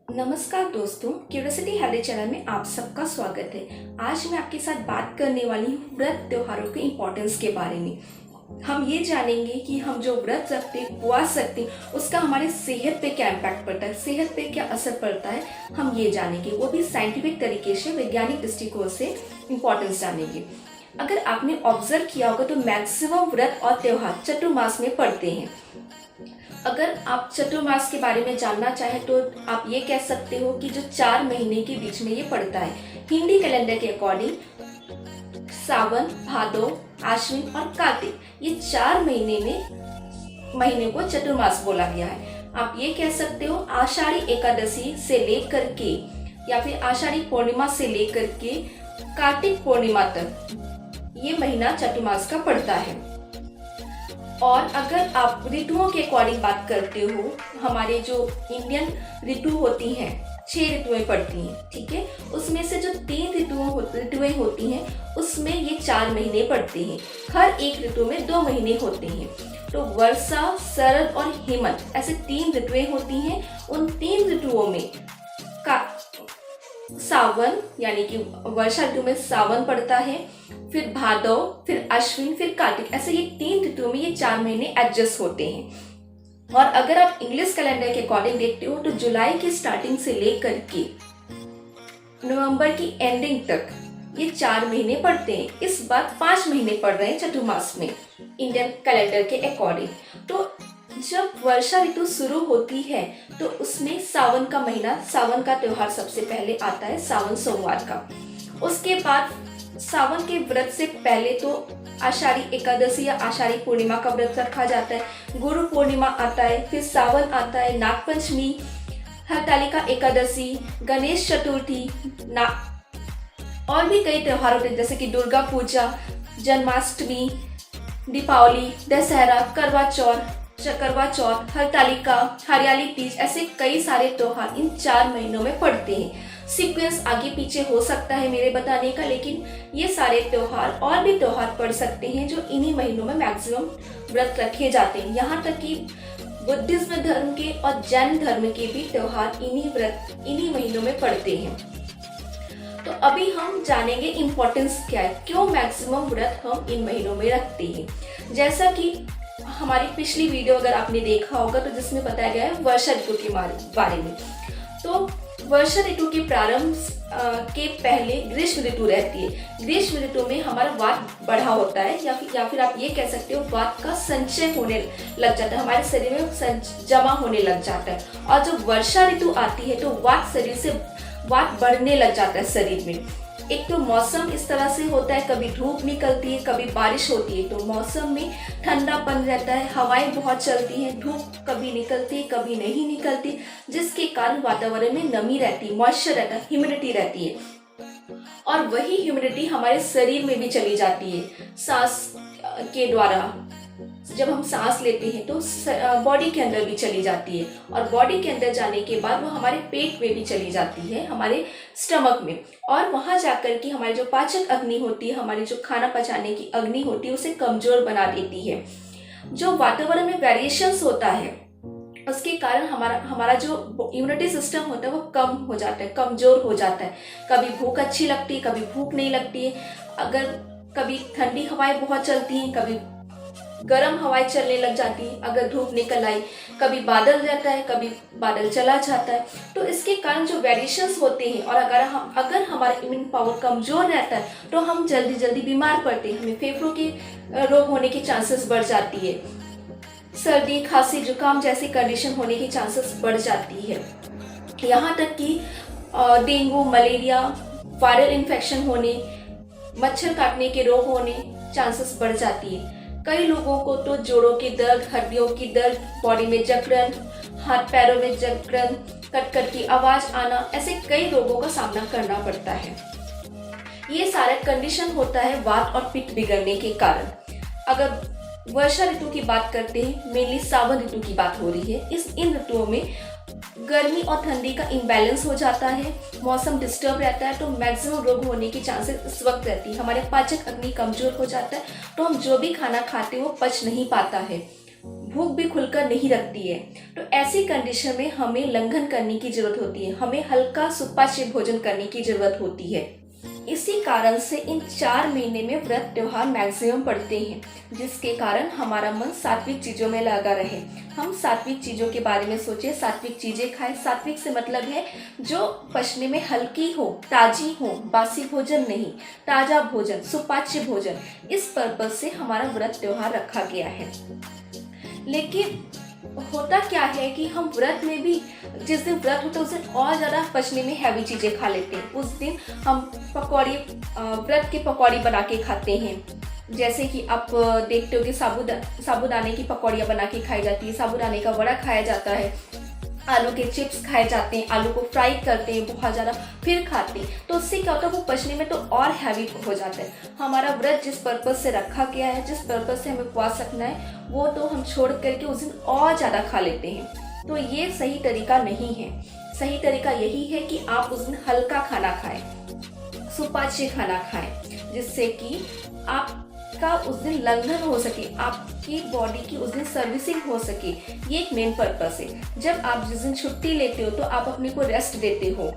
नमस्कार दोस्तों, curiosity healthy channel में आप सबका स्वागत है। आज मैं आपके साथ बात करने वाली हूँ व्रत त्योहारों के इम्पोर्टेंस के बारे में। हम ये जानेंगे कि हम जो व्रत रखते हैं, उपवास रखते हैं, उसका हमारे सेहत पे क्या इम्पैक्ट पड़ता है, सेहत पे क्या असर पड़ता है, हम ये जानेंगे, वो भी साइंटिफिक तरीके से, वैज्ञानिक दृष्टिकोण से इम्पोर्टेंस जानेंगे। अगर आपने ऑब्जर्व किया होगा तो मैक्सिमम व्रत और त्योहार चतुर्मास में पड़ते हैं। अगर आप चतुर्मास के बारे में जानना चाहें तो आप ये कह सकते हो कि जो 4 महीने के बीच में ये पड़ता है। हिंदी कैलेंडर के अकॉर्डिंग सावन, भादो, आश्विन और कार्तिक, ये 4 महीने को चतुर्मास बोला गया है। आप ये कह सकते हो आषाढ़ी एकादशी से लेकर के या फिर आषाढ़ी पूर्णिमा से लेकर के कार्तिक पूर्णिमा तक ये महीना चतुर्मास का पड़ता है। और अगर आप ऋतुओं के अकॉर्डिंग बात करते हो, हमारे जो इंडियन ऋतु होती हैं 6 ऋतुएं पड़ती हैं, ठीक है। उसमें से जो 3 ऋतुएं होती हैं उसमें ये 4 महीने पड़ते हैं। हर एक ऋतु में 2 महीने होते हैं। तो वर्षा, शरद और हेमंत ऐसे 3 ऋतुएं होती हैं। उन 3 ऋतुओं में सावन यानी कि वर्षा ऋतु में सावन पड़ता है, फिर भादव, फिर अश्विन, फिर कार्तिक, ऐसे ये 3 ऋतुओं में ये 4 महीने एडजस्ट होते हैं। और अगर आप इंग्लिश कैलेंडर के अकॉर्डिंग देखते हो तो जुलाई की स्टार्टिंग से लेकर के नवंबर की एंडिंग तक ये 4 महीने पड़ते हैं। इस बार 5 महीने पड़ रहे हैं चतुर्मास में इंडियन कैलेंडर के अकॉर्डिंग। तो जब वर्षा ऋतु शुरू होती है तो उसमें सावन का महीना, सावन का त्योहार सबसे पहले आता है, सावन सोमवार का। उसके बाद सावन के व्रत से पहले तो आषाढ़ी एकादशी या आषाढ़ी पूर्णिमा का व्रत रखा जाता है, गुरु पूर्णिमा आता है, फिर सावन आता है, नागपंचमी, हरतालिका एकादशी, गणेश चतुर्थी, और भी कई त्योहार होते हैं जैसे कि दुर्गा पूजा, जन्माष्टमी, दीपावली, दशहरा, करवा चौथ, हरतालिका, हरियाली तीज, ऐसे कई सारे त्योहार इन 4 महीनों में पड़ते हैं। सीक्वेंस आगे पीछे हो सकता है मेरे बताने का, लेकिन ये सारे त्योहार और भी त्योहार पड़ सकते हैं जो इन्हीं महीनों में मैक्सिमम व्रत रखे जाते हैं। यहाँ तक कि बुद्धिज्म धर्म के और जैन धर्म के भी त्योहार इन्हीं महीनों में पड़ते हैं। तो अभी हम जानेंगे इम्पोर्टेंस क्या है, क्यों मैक्सिमम व्रत हम इन महीनों में रखते हैं। जैसा कि हमारी पिछली वीडियो अगर आपने देखा होगा तो जिसमें बताया गया है वर्षा ऋतु के बारे में। तो वर्षा ऋतु के प्रारंभ के पहले ग्रीष्म ऋतु रहती है। ग्रीष्म ऋतु में हमारा वात बढ़ा होता है या फिर आप ये कह सकते हो वात का संचय होने लग जाता है, हमारे शरीर में जमा होने लग जाता है। और जब वर्षा ऋतु आती है तो वात बढ़ने लग जाता है शरीर में। एक तो मौसम इस तरह से होता है, कभी धूप निकलती है, कभी बारिश होती है, तो मौसम में ठंडापन रहता है, हवाएं बहुत चलती हैं, धूप कभी निकलती है कभी नहीं निकलती, जिसके कारण वातावरण में नमी रहती है, मॉइस्चर रहता है, ह्यूमिडिटी रहती है। और वही ह्यूमिडिटी हमारे शरीर में भी चली जाती है सांस के द्वारा। जब हम सांस लेते हैं तो बॉडी के अंदर भी चली जाती है, और बॉडी के अंदर जाने के बाद वो हमारे पेट में भी चली जाती है, हमारे स्टमक में, और वहां जाकर के हमारी जो पाचक अग्नि होती है, हमारी जो खाना पचाने की अग्नि होती है, उसे कमजोर बना देती है। जो वातावरण में वेरिएशंस होता है उसके कारण हमारा जो इम्यूनिटी सिस्टम होता है वो कम हो जाता है, कमजोर हो जाता है। कभी भूख अच्छी लगती है, कभी भूख नहीं लगती है। अगर कभी ठंडी हवाएं बहुत चलती हैं, कभी गर्म हवाएं चलने लग जाती है, अगर धूप निकल आई, कभी बादल रहता है, कभी बादल चला जाता है। तो इसके कारण जो वेरिएशंस होते हैं, और अगर हमारा इम्यून पावर कमजोर रहता है तो हम जल्दी बीमार पड़ते हैं, हमें फेफड़ों के रोग होने की चांसेस बढ़ जाती है, सर्दी, खांसी, जुकाम जैसी कंडीशन होने की चांसेस बढ़ जाती है। यहाँ तक कि डेंगू, मलेरिया, वायरल इन्फेक्शन होने, मच्छर काटने के रोग होने चांसेस बढ़ जाती है। कई लोगों को तो जोड़ों की दर्द, हड्डियों की दर्द, बॉडी में जकड़न, हाथ पैरों में जकड़न, कट की आवाज आना, ऐसे कई रोगों का सामना करना पड़ता है। ये सारा कंडीशन होता है वात और पित्त बिगड़ने के कारण। अगर वर्षा ऋतु की बात करते हैं, मेनली सावन ऋतु की बात हो रही है, इन ऋतुओं में गर्मी और ठंडी का इम्बैलेंस हो जाता है, मौसम डिस्टर्ब रहता है, तो मैक्सिमम रोग होने की चांसेस इस वक्त रहती है। हमारे पाचक अग्नि कमजोर हो जाता है, तो हम जो भी खाना खाते हैं वो पच नहीं पाता है। भूख भी खुलकर नहीं लगती है। तो ऐसी कंडीशन में हमें लंघन करने की जरूरत होती है, हमें हल्का सुपाच्य भोजन करने की जरूरत होती है। इसी कारण से इन 4 महीने में व्रत त्योहार मैक्सिमम पड़ते हैं, जिसके कारण हमारा मन सात्विक चीज़ों में लगा रहे। हम सात्विक चीज़ों के बारे में सोचें, सात्विक चीज़ें खाएं। सात्विक से मतलब है जो पचने में हल्की हो, ताजी हो, बासी भोजन नहीं, ताज़ा भोजन, सुपाच्य भोजन। इस पर्पज से हमारा व्रत त्योहार रखा गया है। लेकिन होता क्या है कि हम व्रत में भी, जिस दिन व्रत होता है उस दिन और ज़्यादा पचने में हैवी चीज़ें खा लेते हैं। उस दिन हम पकौड़ी, व्रत की पकौड़ी बना के खाते हैं। जैसे कि आप देखते हो कि साबूदाने की पकौड़ियाँ बना के खाई जाती है, साबूदाने का वड़ा खाया जाता है, आलू के चिप्स खाए जाते हैं, आलू को फ्राई करते हैं बहुत ज़्यादा, फिर खाते हैं। तो उससे क्या होता है, वो पचने में तो और हैवी हो जाता है। हमारा व्रत जिस पर्पज़ से रखा गया है, जिस पर्पज़ से हमें उपवास रखना है, वो तो हम छोड़ करके उस दिन और ज़्यादा खा लेते हैं। तो ये सही तरीका नहीं है। सही तरीका यही है कि आप उस दिन हल्का खाना खाएं, सुपाच्य खाना खाएं, जिससे कि आपका उस दिन लंघन हो सके, आपकी बॉडी की उस दिन सर्विसिंग हो सके। ये एक मेन पर्पस है। जब आप जिस दिन छुट्टी लेते हो तो आप अपने को रेस्ट देते हो।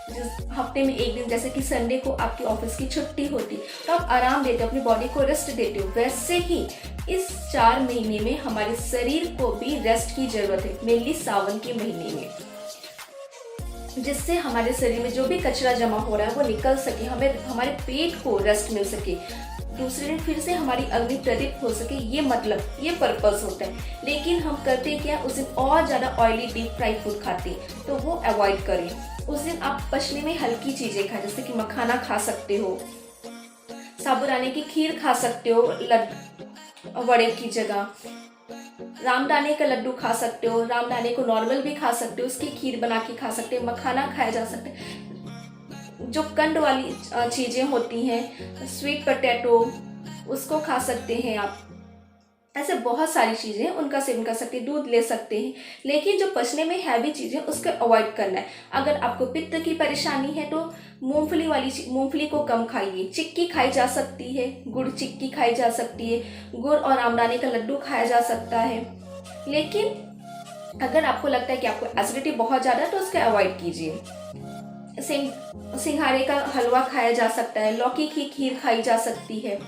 जिस हफ्ते में एक दिन, जैसे कि संडे को आपकी ऑफिस की छुट्टी होती, तो आप आराम देते हो, अपनी बॉडी को रेस्ट देते हो। वैसे ही इस 4 महीने में हमारे शरीर को भी रेस्ट की जरूरत है, मेनली सावन के महीने में, जिससे हमारे शरीर में जो भी कचरा जमा हो रहा है वो निकल सके, हमें हमारे पेट को रेस्ट मिल सके, दूसरे दिन फिर से हमारी अग्नि प्रदीप्त हो सके। ये मतलब, ये पर्पस होता है। लेकिन हम करते क्या, उस दिन और ज़्यादा ऑयली डीप फ्राई फूड खाते हैं, तो वो अवॉइड करें। उस दिन आप पचने में हल्की चीज़ें खाएं, जैसे कि मखाना खा सकते हो, साबूदाने की खीर खा सकते हो वड़े की जगह, रामदाने का लड्डू खा सकते हो, रामदाने को नॉर्मल भी खा सकते हो, उसकी खीर बना के खा सकते हो, मखाना खाया जा सकता है। जो कंड वाली चीज़ें होती हैं, स्वीट पोटैटो, उसको खा सकते हैं आप। ऐसे बहुत सारी चीज़ें, उनका सेवन कर सकते हैं, दूध ले सकते हैं। लेकिन जो पचने में हैवी चीज़ें, उसको अवॉइड करना है। अगर आपको पित्त की परेशानी है तो मूंगफली को कम खाइए। चिक्की खाई जा सकती है, गुड़ चिक्की खाई जा सकती है, गुड़ और रामदाने का लड्डू खाया जा सकता है। लेकिन अगर आपको लगता है कि आपको एसिडिटी बहुत ज़्यादा है तो उसको अवॉइड कीजिए। सिंघाड़े का हलवा खाया जा सकता है, लौकी की खीर खाई जा सकती है।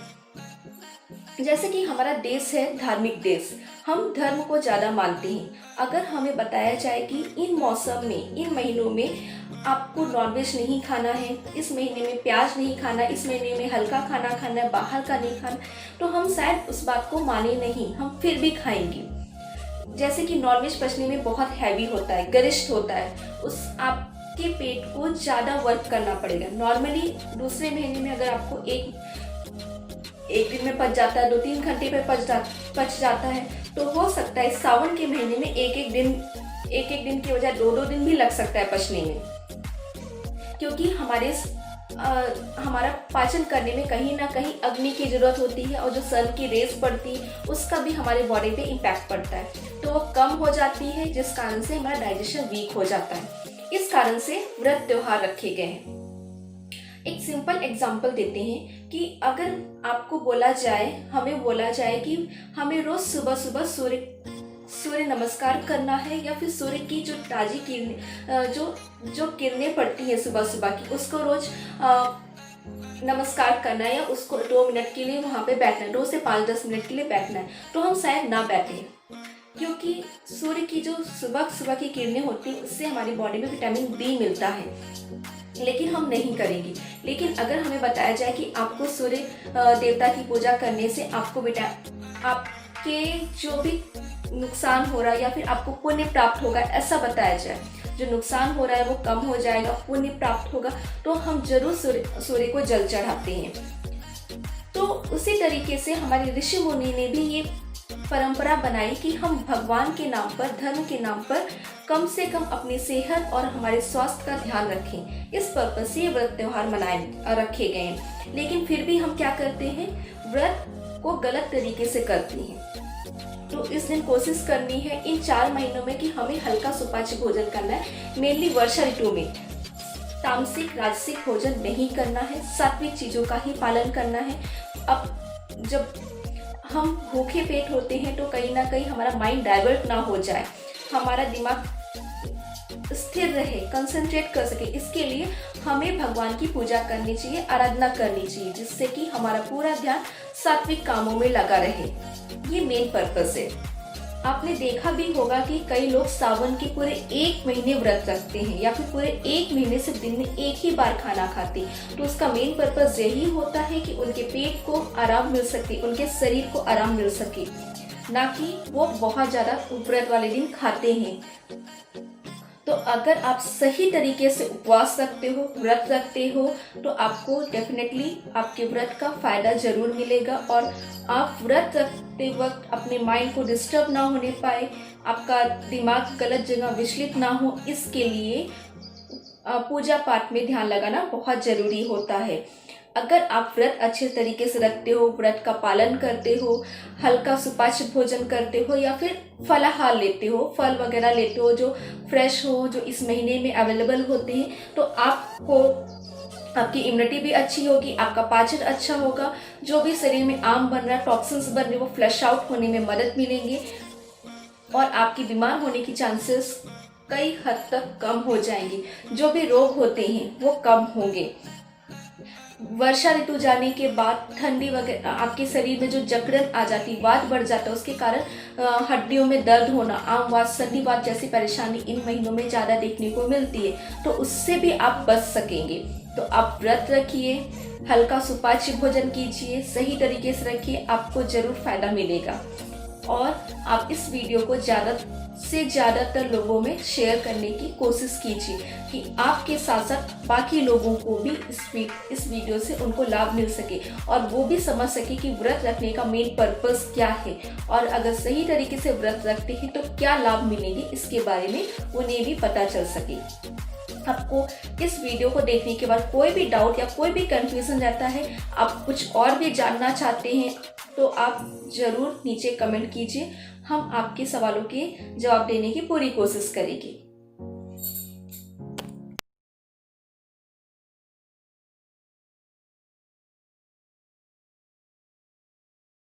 जैसे कि हमारा देश है धार्मिक देश, हम धर्म को ज़्यादा मानते हैं। अगर हमें बताया जाए कि इन मौसम में, इन महीनों में आपको नॉनवेज नहीं खाना है, इस महीने में प्याज नहीं खाना, इस महीने में हल्का खाना खाना है, बाहर का नहीं खाना, तो हम शायद उस बात को माने नहीं, हम फिर भी खाएंगे। जैसे कि नॉनवेज पचने में बहुत हैवी होता है, गरिष्ठ होता है, उस आपके पेट को ज़्यादा वर्क करना पड़ेगा। नॉर्मली दूसरे महीने में अगर आपको एक दिन में पच जाता है, 2-3 घंटे पे पच जाता है, तो हो सकता है सावन के महीने में एक एक दिन की बजाय 2-2 दिन भी लग सकता है पचने में, क्योंकि हमारा पाचन करने में कहीं ना कहीं अग्नि की जरूरत होती है, और जो सन की रेस पड़ती है उसका भी हमारे बॉडी पे इम्पैक्ट पड़ता है, तो वो कम हो जाती है, जिस कारण से हमारा डाइजेशन वीक हो जाता है। इस कारण से व्रत त्योहार रखे गए हैं। एक सिंपल एग्जाम्पल देते हैं कि अगर आपको हमें बोला जाए कि हमें रोज सुबह सुबह सूर्य नमस्कार करना है, या फिर सूर्य की जो ताजी किरणें, जो किरणें पड़ती हैं सुबह सुबह की, उसको रोज नमस्कार करना है, या उसको 2 मिनट के लिए वहाँ पे बैठना है, 2 से 5-10 मिनट के लिए बैठना है, तो हम शायद ना बैठें, क्योंकि सूर्य की जो सुबह की किरणें होती हैं उससे हमारी बॉडी में विटामिन डी मिलता है, लेकिन हम नहीं करेंगे। लेकिन अगर हमें बताया जाए कि आपको सूर्य देवता की पूजा करने से आपके जो भी नुकसान हो रहा है या फिर आपको पुण्य प्राप्त होगा, ऐसा बताया जाए, जो नुकसान हो रहा है वो कम हो जाएगा, पुण्य प्राप्त होगा, तो हम जरूर सूर्य को जल चढ़ाते हैं। तो उसी तरीके से हमारे ऋषि मुनि ने भी ये परंपरा बनाई कि हम भगवान के नाम पर, धर्म के नाम पर कम से कम अपनी सेहत और हमारे स्वास्थ्य का ध्यान रखें। इस पर्पज से ये व्रत त्योहार रखे गए हैं। लेकिन फिर भी हम क्या करते हैं, व्रत को गलत तरीके से करते हैं। तो इस दिन कोशिश करनी है इन 4 महीनों में कि हमें हल्का सुपाच्य भोजन करना है। मेनली वर्षा ऋतु में तामसिक राजसिक भोजन नहीं करना है, सात्विक चीजों का ही पालन करना है। अब जब हम भूखे पेट होते हैं तो कहीं ना कहीं हमारा माइंड डाइवर्ट ना हो जाए, हमारा दिमाग स्थिर रहे, कंसंट्रेट कर सके, इसके लिए हमें भगवान की पूजा करनी चाहिए, आराधना करनी चाहिए, जिससे कि हमारा पूरा ध्यान सात्विक कामों में लगा रहे। ये मेन पर्पस है। आपने देखा भी होगा कि कई लोग सावन के पूरे 1 महीने व्रत रखते हैं या फिर पूरे 1 महीने से दिन में 1 ही बार खाना खाते हैं। तो उसका मेन पर्पस यही होता है कि उनके पेट को आराम मिल सके, उनके शरीर को आराम मिल सके, ना कि वो बहुत ज़्यादा व्रत वाले दिन खाते हैं। तो अगर आप सही तरीके से उपवास रखते हो, व्रत रखते हो, तो आपको डेफिनेटली आपके व्रत का फायदा जरूर मिलेगा और आप व्रत रखते वक्त अपने माइंड को डिस्टर्ब ना होने पाए, आपका दिमाग गलत जगह विचलित ना हो, इसके लिए पूजा पाठ में ध्यान लगाना बहुत जरूरी होता है। अगर आप व्रत अच्छे तरीके से रखते हो, व्रत का पालन करते हो, हल्का सुपाच्य भोजन करते हो या फिर फलाहार लेते हो, फल वगैरह लेते हो जो फ्रेश हो, जो इस महीने में अवेलेबल होते हैं, तो आपकी इम्यूनिटी भी अच्छी होगी, आपका पाचन अच्छा होगा, जो भी शरीर में आम बन रहा है, टॉक्सिन्स बन रहे, वो फ्लश आउट होने में मदद मिलेंगे और आपकी बीमार होने की चांसेस कई हद तक कम हो जाएंगे। जो भी रोग होते हैं वो कम होंगे। वर्षा ऋतु जाने के बाद ठंडी वगैरह आपके शरीर में जो जकड़न आ जाती, वात बढ़ जाता है, उसके कारण हड्डियों में दर्द होना, आम वात, संधिवात जैसी परेशानी इन महीनों में ज़्यादा देखने को मिलती है। तो उससे भी आप बच सकेंगे। तो आप व्रत रखिए, हल्का सुपाच्य भोजन कीजिए, सही तरीके से रखिए, आपको जरूर फायदा मिलेगा। और आप इस वीडियो को ज़्यादा से ज़्यादातर लोगों में शेयर करने की कोशिश कीजिए कि आपके साथ साथ बाकी लोगों को भी इस वीडियो से उनको लाभ मिल सके और वो भी समझ सके कि व्रत रखने का मेन पर्पस क्या है और अगर सही तरीके से व्रत रखते हैं तो क्या लाभ मिलेंगे, इसके बारे में उन्हें भी पता चल सके। आपको इस वीडियो को देखने के बाद कोई भी डाउट या कोई भी कंफ्यूजन रहता है, आप कुछ और भी जानना चाहते हैं, तो आप ज़रूर नीचे कमेंट कीजिए। हम आपके सवालों के जवाब देने की पूरी कोशिश करेंगे।